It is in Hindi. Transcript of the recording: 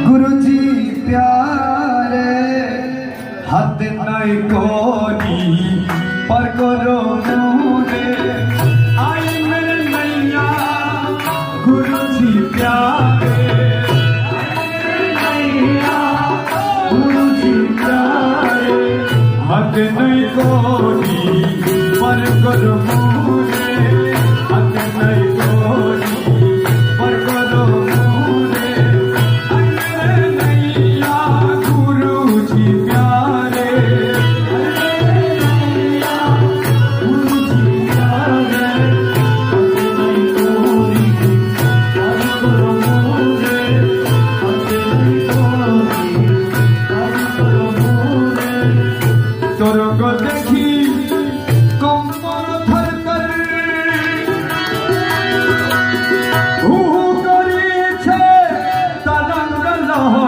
गुरुजी प्यारे हाथ नहीं कोनी पर करो मुझे आई मेरे नैया गुरुजी प्यारे नैया गुरुजी प्यारे हाथ नहीं कोनी पर करो मुझे हाथ नहीं कोनी पर करो मुझे आई मेरे नैया गुरुजी प्यारे नैया गुरुजी प्यारे हाथ नहीं कोनी पर करो मुझे हाथ नहीं कोनी पर करो मुझे तोर को देखी कम्बर थर थर हु करिছে तरंग लहर